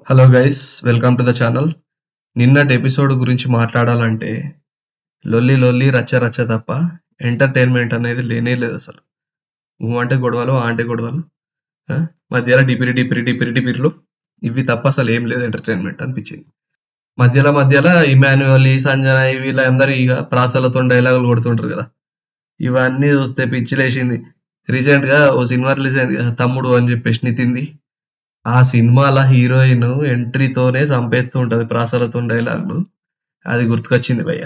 Hello guys, welcome to the channel. నిన్నటి episode గురించి మాట్లాడాలంటే లొల్లి లొల్లి రచ్చ రచ్చ తప్ప ఎంటర్టైన్మెంట్ అనేది లేనే లేదు అసలు. ఊ అంటే గొడవలు, ఆ అంటే గొడవలు, ఆ? మధ్యలో డిపిరి డిపిరి డిపిరి డిపిరిలు, ఇవి తప్ప అసలు ఏం లేదు ఎంటర్టైన్మెంట్ అనిపించింది. మధ్యలో ఇమాన్యువల్, సంజన వీళ్ళందరూ ఇక ప్రాసలతో డైలాగులు కొడుతుంటారు కదా, ఇవన్నీ చూస్తే పిచ్చి లేచింది. రీసెంట్ గా ఓ సినిమా రిలీజ్ అయింది కదా, తమ్ముడు అని చెప్పేసి నితిన్ది. ఆ సినిమాల హీరోయిన్ ఎంట్రీతోనే చంపేస్తూ ఉంటది ప్రాసలతో డైలాగులు. అది గుర్తుకొచ్చింది భయ్య.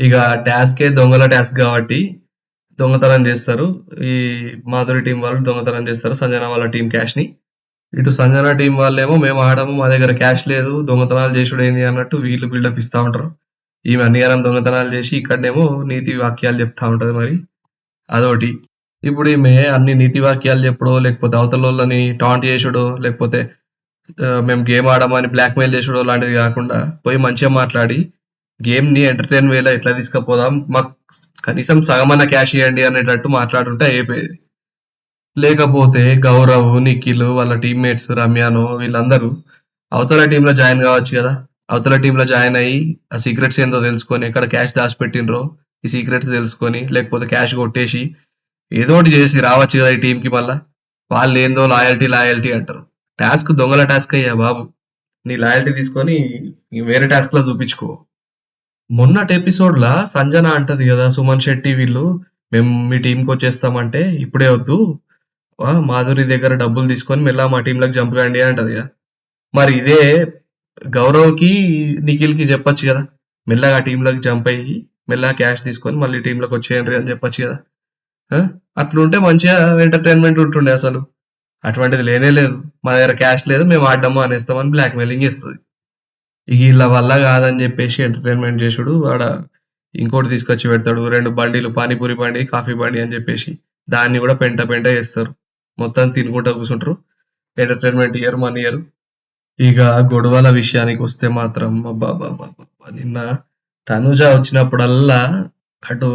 ఇక టాస్కే దొంగల టాస్క్ కాబట్టి దొంగతనం చేస్తారు. ఈ మాధురి టీం వాళ్ళు దొంగతనం చేస్తారు సంజన వాళ్ళ టీం క్యాష్ ని. ఇటు సంజన టీం వాళ్ళేమో మేము ఆడము, మా దగ్గర క్యాష్ లేదు, దొంగతనాలు చేసుడు ఏంది అన్నట్టు వీళ్ళు బిల్డప్ ఇస్తా ఉంటారు. ఈమె అన్నిగానం దొంగతనాలు చేసి ఇక్కడనేమో నీతి వాక్యాలు చెప్తా ఉంటది మరి. అదొకటి. ఇప్పుడు ఈమె అన్ని నీతి వాక్యాలు చెప్పుడో, లేకపోతే అవతలోళ్ళని టాంట్ చేసుడో, లేకపోతే మేము గేమ్ ఆడమని బ్లాక్మెయిల్ చేసుడో లాంటిది కాకుండా పోయి మంచిగా మాట్లాడి గేమ్ ని ఎంటర్టైన్ వేలో ఎట్లా తీసుకుపోదాం, మాకు కనీసం సగమన్న క్యాష్ ఇవ్వండి అనేటట్టు మాట్లాడుంటే అయిపోయేది. లేకపోతే గౌరవ్, నిఖిల్ వాళ్ళ టీమ్మేట్స్ రమ్యానో వీళ్ళందరూ అవతల టీంలో జాయిన్ కావచ్చు కదా. అవతల టీంలో జాయిన్ అయ్యి ఆ సీక్రెట్స్ ఏందో తెలుసుకొని, ఎక్కడ క్యాష్ దాచిపెట్టినరో ఈ సీక్రెట్స్ తెలుసుకొని, లేకపోతే క్యాష్ కొట్టేసి ఏదో ఒకటి చేసి రావచ్చు కదా ఈ టీంకి. మళ్ళా వాళ్ళు ఏందో లాయల్టీ లాయల్టీ అంటారు. టాస్క్ దొంగల టాస్క్ అయ్యా బాబు. నీ లాయల్టీ తీసుకొని వేరే టాస్క్ లో చూపించుకో. మొన్నటి ఎపిసోడ్ లా సంజన అంటది కదా, సుమన్ శెట్టి వీళ్ళు మేము మీ టీంకి వచ్చేస్తామంటే ఇప్పుడే వద్దు, మాధురి దగ్గర డబ్బులు తీసుకొని మెల్ల మా టీంలోకి జంప్ కండి అంటది కదా. మరి ఇదే గౌరవ్ కి నిఖిల్ కి చెప్పొచ్చు కదా, మెల్లగా ఆ టీంలోకి జంప్ అయ్యి మెల్లగా క్యాష్ తీసుకొని మళ్ళీ టీంలోకి వచ్చేయండి అని చెప్పొచ్చు కదా. ఆ? అట్లుంటే మంచిగా ఎంటర్టైన్మెంట్ ఉంటుండే అసలు. అటువంటిది లేనే లేదు. మా దగ్గర క్యాష్ లేదు, మేము ఆడ్డాము అనేస్తామని బ్లాక్ మెయిలింగ్ చేస్తుంది. ఇక వీళ్ళ వల్ల కాదని చెప్పేసి ఎంటర్టైన్మెంట్ చేసుడు ఆడ ఇంకోటి తీసుకొచ్చి పెడతాడు, 2 బండిలు, పానీపూరి బండి, కాఫీ బండి అని చెప్పేసి దాన్ని కూడా పెంట పెంట చేస్తారు. మొత్తం తినుకుంటా కూర్చుంటారు. Entertainment year, money year. ఇక గొడవల విషయానికి వస్తే మాత్రం నిన్న తనుజ వచ్చినప్పుడల్లా అటు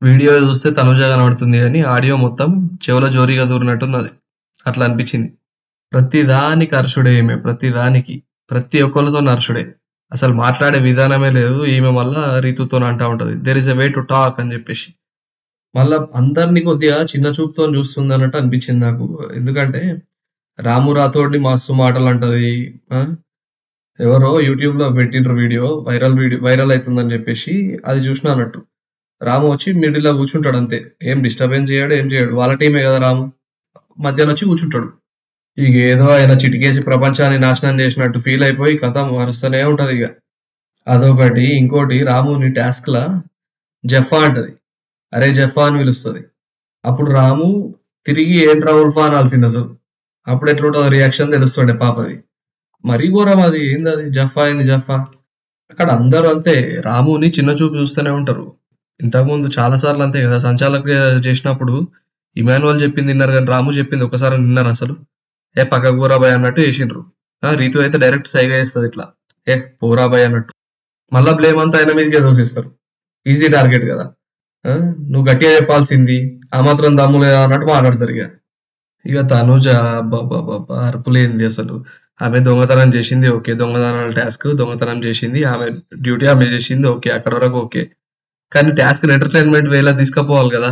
వీడియో చూస్తే తనుజ కనబడుతుంది కానీ ఆడియో మొత్తం చెవుల జోరీగా దూరినట్టున్నది. అట్లా అనిపించింది. ప్రతి దానికి అరుషుడే ఈమె, ప్రతి దానికి ప్రతి ఒక్కరితో నరుషుడే. అసలు మాట్లాడే విధానమే లేదు. ఈమె వల్ల రీతుతో అంటా ఉంటది there is a way to talk అని చెప్పేసి. మళ్ళా అందరినీ కొద్దిగా చిన్న చూపుతో చూస్తుంది అన్నట్టు అనిపించింది నాకు. ఎందుకంటే రాము రాథోడ్ని మస్తు మాటలు అంటది. ఆ? ఎవరో యూట్యూబ్ లో పెట్టిండ్రు వీడియో, వైరల్ అవుతుందని చెప్పేసి అది చూసిన అన్నట్టు. రాము వచ్చి మిడిల్ లో కూర్చుంటాడు అంతే, ఏం డిస్టర్బెన్స్ చేయడు, ఏం చేయడు. వాళ్ళ టీమే కదా రాము, మధ్యలో వచ్చి కూర్చుంటాడు. ఇక ఏదో ఆయన చిటికేసి ప్రపంచాన్ని నాశనం చేసినట్టు ఫీల్ అయిపోయి కథ వరుస్తూనే ఉంటది ఇక. అదొకటి. ఇంకోటి, రాముని టాస్క్ లా జఫా అంటది. అరే జఫా అని పిలుస్తుంది. అప్పుడు రాము తిరిగి ఏంట్రా ఉల్ఫా అనాల్సింది అసలు. అప్పుడు ఎట్లుంటుందో రియాక్షన్ తెలుస్తుండే పాపది. మరీ ఘోరం అది. ఏంది అది జఫా, ఏంది జఫా. అక్కడ అందరూ అంతే, రాముని చిన్న చూపు చూస్తూనే ఉంటారు. ఇంతకుముందు చాలా సార్లు అంతే కదా, సంచాలక చేసినప్పుడు ఇమానువల్ చెప్పింది విన్నారు కానీ రాము చెప్పింది ఒకసారి విన్నారు అసలు. ఏ పక్కకు పోరాబాయ్ అన్నట్టు చేసిండ్రు. రీతు అయితే డైరెక్ట్ సైగా వేస్తుంది ఇట్లా, ఏ పోరాబాయ్ అన్నట్టు. మళ్ళా బ్లేమ్ అంతా ఆయన మీదకే దోసేస్తారు. ఈజీ టార్గెట్ కదా. ఆ, నువ్వు గట్టిగా చెప్పాల్సింది, ఆ మాత్రం దమ్ము లేదా అన్నట్టు మాట్లాడతారు ఇక. ఇక తనుజ బాబా అరుపులేంది అసలు. ఆమె దొంగతనం చేసింది ఓకే, దొంగతనాల టాస్క్ దొంగతనం చేసింది, ఆమె డ్యూటీ ఆమె చేసింది ఓకే, అక్కడ వరకు ఓకే. కానీ టాస్క్ ఎంటర్టైన్మెంట్ వేలా తీసుకుపోవాలి కదా.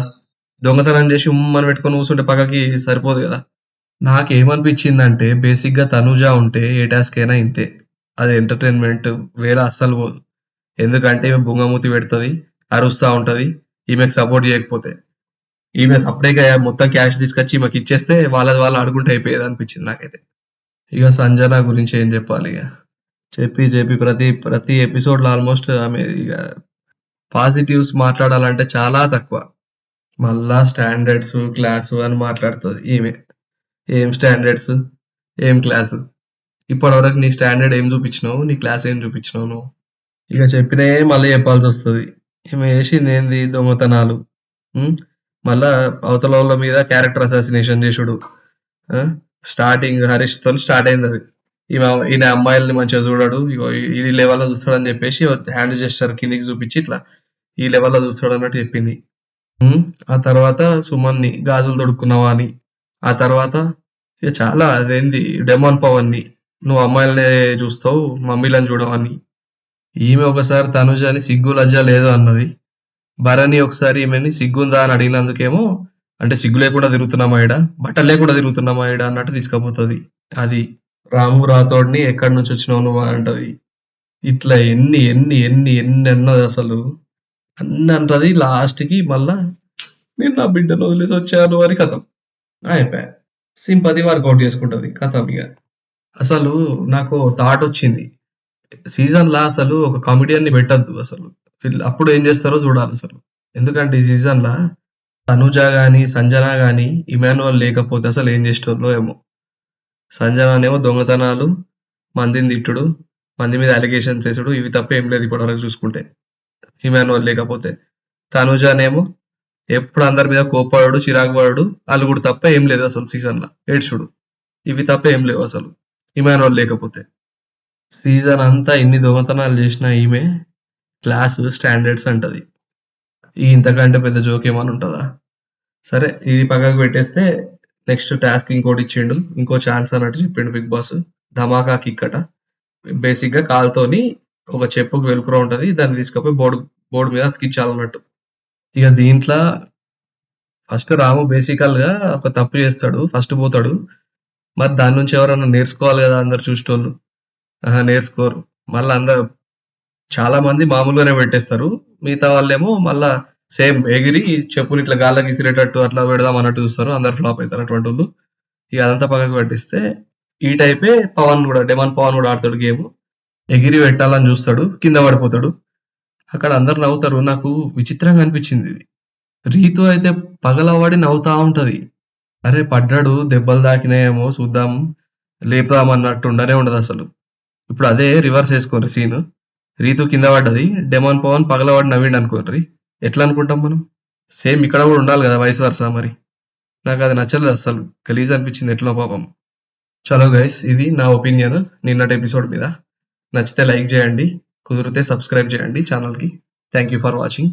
దొంగతనం చేసి ఉమ్మని పెట్టుకొని కూర్చుంటే పక్కకి సరిపోదు కదా. నాకేమనిపించిందంటే బేసిక్ గా తనుజ ఉంటే ఏ టాస్క్ అయినా ఇంతే, అది ఎంటర్టైన్మెంట్ వేరే అస్సలు పోదు. ఎందుకంటే ఈమె బుంగమూతి పెడుతుంది, అరుస్తా ఉంటది. ఈమెకు సపోర్ట్ చేయకపోతే ఈమె సపరేట్గా మొత్తం క్యాష్ తీసుకొచ్చి ఈమెకి ఇచ్చేస్తే వాళ్ళది వాళ్ళు ఆడుకుంటే అయిపోయేది అనిపించింది నాకైతే. ఇక సంజన గురించి ఏం చెప్పాలి ఇక. చెప్పి చెప్పి ప్రతి ప్రతి ఎపిసోడ్ లో ఆల్మోస్ట్ ఆమె ఇక పాజిటివ్స్ మాట్లాడాలంటే చాలా తక్కువ. మళ్ళా స్టాండర్డ్స్ క్లాసు అని మాట్లాడుతుంది ఈమె. ఏం స్టాండర్డ్స్, ఏం క్లాసు. ఇప్పటివరకు నీ స్టాండర్డ్ ఏం చూపించినావు, నీ క్లాస్ ఏం చూపించినావు నువ్వు. ఇక చెప్పినే మళ్ళీ చెప్పాల్సి వస్తుంది. ఈమె చేసింది ఏంది, దొంగతనాలు. ఉం? మళ్ళా అవతల వాళ్ళ మీద క్యారెక్టర్ అసాసినేషన్ చేసుడు. స్టార్టింగ్ హరీష్ తో స్టార్ట్ అయింది అది. ఈయన అమ్మాయిల్ని మంచిగా చూడడు, ఇగో ఈ లెవెల్లో చూస్తాడని చెప్పేసి హ్యాండ్ జెస్చర్ కిందికి చూపించి ఇట్లా ఈ లెవెల్లో చూస్తాడు అన్నట్టు చెప్పింది. ఆ తర్వాత సుమన్ని గాజులు తొడుక్కున్నావా అని. ఆ తర్వాత ఇక చాలా అదేంది డెమాన్ పవన్ ని నువ్వు అమ్మాయిలనే చూస్తావు, మమ్మీలను చూడవని. ఈమె ఒకసారి తనుజని సిగ్గు లజ్జ లేదు అన్నది. భరణి ఒకసారి ఈమెని సిగ్గుందా అని అడిగినందుకేమో అంటే సిగ్గు లేకుండా తిరుగుతున్నామా ఈడ, బట్టలు లేకుండా తిరుగుతున్నామా ఈడ అన్నట్టు తీసుకుపోతుంది. అది రాము రాథోడ్ని ఎక్కడి నుంచి వచ్చినావు నువ్వు అంటది. ఇట్లా ఎన్ని ఎన్ని ఎన్ని ఎన్ని అన్నది అసలు. అన్ని అంటది. లాస్ట్కి మళ్ళా నేను నా బిడ్డను వదిలేసి వచ్చాను అని కథం అయిపోయా. సింపతి వర్కౌట్ చేసుకుంటది కథం. ఇక అసలు నాకు థాట్ వచ్చింది, సీజన్ లా అసలు ఒక కామెడియన్ ని పెట్టద్దు అసలు. అప్పుడు ఏం చేస్తారో చూడాలి అసలు. ఎందుకంటే ఈ సీజన్ లా తనుజ గాని సంజన గాని ఇమానువల్ లేకపోతే అసలు ఏం చేసేటోళ్ళో ఏమో. సంజననేమో దొంగతనాలు, మందిని తిట్టుడు, మంది మీద అలిగేషన్స్ వేసుడు, ఇవి తప్ప ఏం లేదు ఇప్పటి వరకు చూసుకుంటే ఇమానువల్ లేకపోతే. తనుజనేమో ఎప్పుడు అందరి మీద కోపడు, చిరాకు పడు, అలుగుడు తప్ప ఏం లేదు అసలు సీజన్ లా. ఏడ్చుడు, ఇవి తప్ప ఏం లేవు అసలు ఇమానువల్ లేకపోతే. సీజన్ అంతా ఎన్ని దొంగతనాలు చేసినా ఈమె క్లాస్ స్టాండర్డ్స్ అంటది. ఈ ఇంతకంటే పెద్ద జోక్ ఏమని ఉంటుందా? సరే ఇది పక్కకు పెట్టేస్తే నెక్స్ట్ టాస్క్ ఇంకోటి ఇచ్చిండు, ఇంకో ఛాన్స్ అన్నట్టు చెప్పిండు బిగ్ బాస్. ధమాకా కిక్ అట. బేసిక్ గా కాలుతోని ఒక చెప్పుకు వెలుకురా ఉంటది, దాన్ని తీసుకుపోయి బోర్డు మీద అతికించాలన్నట్టు. ఇక దీంట్లో ఫస్ట్ రాము బేసికల్ గా ఒక తప్పు చేస్తాడు, ఫస్ట్ పోతాడు. మరి దాని నుంచి ఎవరన్నా నేర్చుకోవాలి కదా అందరు చూసేటోళ్ళు. నేర్చుకోరు. మళ్ళీ అందరు చాలా మంది మామూలుగానే పెట్టేస్తారు, మిగతా వాళ్ళేమో మళ్ళా సేమ్ ఎగిరి చెప్పులు ఇట్లా గాళ్ళకి ఇసిరేటట్టు అట్లా పెడదాం అన్నట్టు చూస్తారు, అందరు ఫ్లాప్ అవుతారు అటువంటి వాళ్ళు. ఇక అదంతా పక్కకు పట్టిస్తే ఈ టైపే పవన్ కూడా, డెమాన్ పవన్ కూడా ఆడతాడు గేమ్. ఎగిరి పెట్టాలని చూస్తాడు, కింద పడిపోతాడు. అక్కడ అందరు నవ్వుతారు. నాకు విచిత్రంగా అనిపించింది ఇది. రీతు అయితే పగలవాడి నవ్వుతా ఉంటది. అరే పడ్డాడు, దెబ్బలు తాకినాయేమో చూద్దాం, లేపుదాం అన్నట్టు ఉండనే ఉండదు అసలు. ఇప్పుడు అదే రివర్స్ వేసుకోరు సీన్. రీతు కింద పడ్డది, డెమాన్ పవన్ పగలవాడి నవ్విండు అనుకోర్రి, ఎట్లా అనుకుంటాం మనం? సేమ్ ఇక్కడ కూడా ఉండాలి కదా వైస్ వర్సా. మరి నాకు అది నచ్చలేదు అసలు, గలీజ్ అనిపించింది ఎట్లా పాపం. చలో గైస్, ఇది నా ఒపీనియన్ నిన్నటి ఎపిసోడ్ మీద. నచ్చితే లైక్ చేయండి, కుదిరితే సబ్స్క్రైబ్ చేయండి ఛానల్కి. Thank you for watching.